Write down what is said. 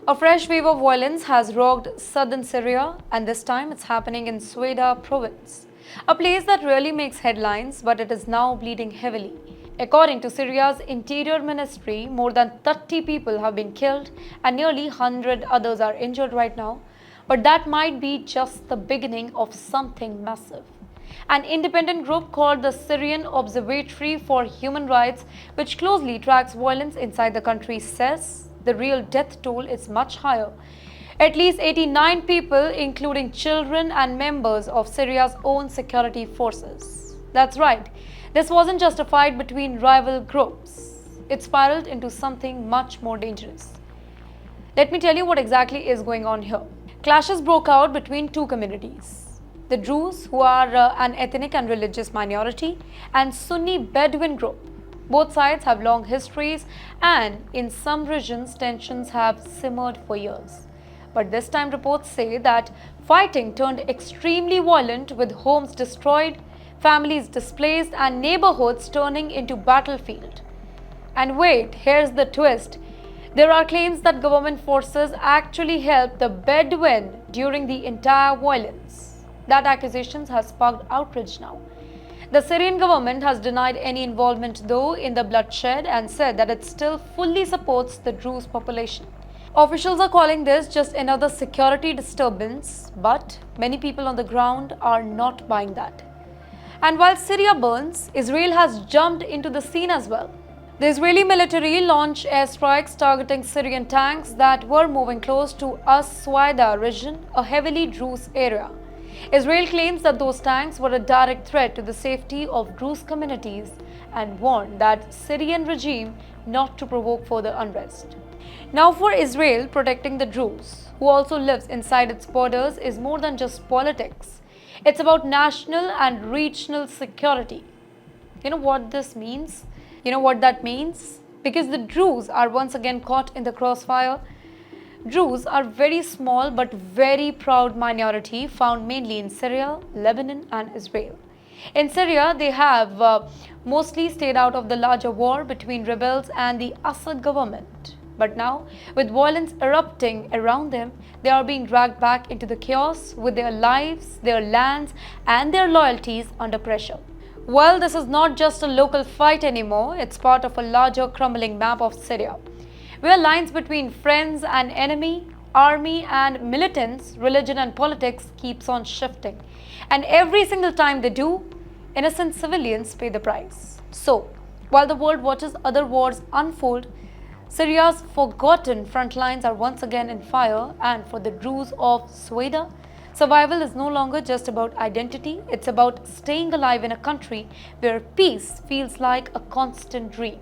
A fresh wave of violence has rocked southern Syria, and this time it's happening in Sweida province, a place that rarely makes headlines, but it is now bleeding heavily. According to Syria's interior ministry, more than 30 people have been killed and nearly 100 others are injured right now. But that might be just the beginning of something massive. An independent group called the Syrian Observatory for Human Rights, which closely tracks violence inside the country, says the real death toll is much higher. At least 89 people, including children and members of Syria's own security forces. That's right, this wasn't just a fight between rival groups. It spiraled into something much more dangerous. Let me tell you what exactly is going on here. Clashes broke out between two communities. The Druze, who are an ethnic and religious minority, and Sunni Bedouin group. Both sides have long histories, and in some regions tensions have simmered for years. But this time reports say that fighting turned extremely violent, with homes destroyed, families displaced, and neighborhoods turning into battlefield. And wait, here's the twist. There are claims that government forces actually helped the Bedouin during the entire violence. That accusation has sparked outrage now. The Syrian government has denied any involvement, though, in the bloodshed and said that it still fully supports the Druze population. Officials are calling this just another security disturbance, but many people on the ground are not buying that. And while Syria burns, Israel has jumped into the scene as well. The Israeli military launched airstrikes targeting Syrian tanks that were moving close to Sweida region, a heavily Druze area. Israel claims that those tanks were a direct threat to the safety of Druze communities and warned that Syrian regime not to provoke further unrest. Now, for Israel, protecting the Druze, who also lives inside its borders, is more than just politics. It's about national and regional security. You know what this means? You know what that means? Because the Druze are once again caught in the crossfire. Druze are very small but very proud minority found mainly in Syria, Lebanon and Israel. In Syria, they have mostly stayed out of the larger war between rebels and the Assad government. But now, with violence erupting around them, they are being dragged back into the chaos with their lives, their lands and their loyalties under pressure. Well, this is not just a local fight anymore, it's part of a larger crumbling map of Syria, where lines between friends and enemy, army and militants, religion and politics keeps on shifting. And every single time they do, innocent civilians pay the price. So, while the world watches other wars unfold, Syria's forgotten front lines are once again in fire, and for the Druze of Sweida, survival is no longer just about identity, it's about staying alive in a country where peace feels like a constant dream.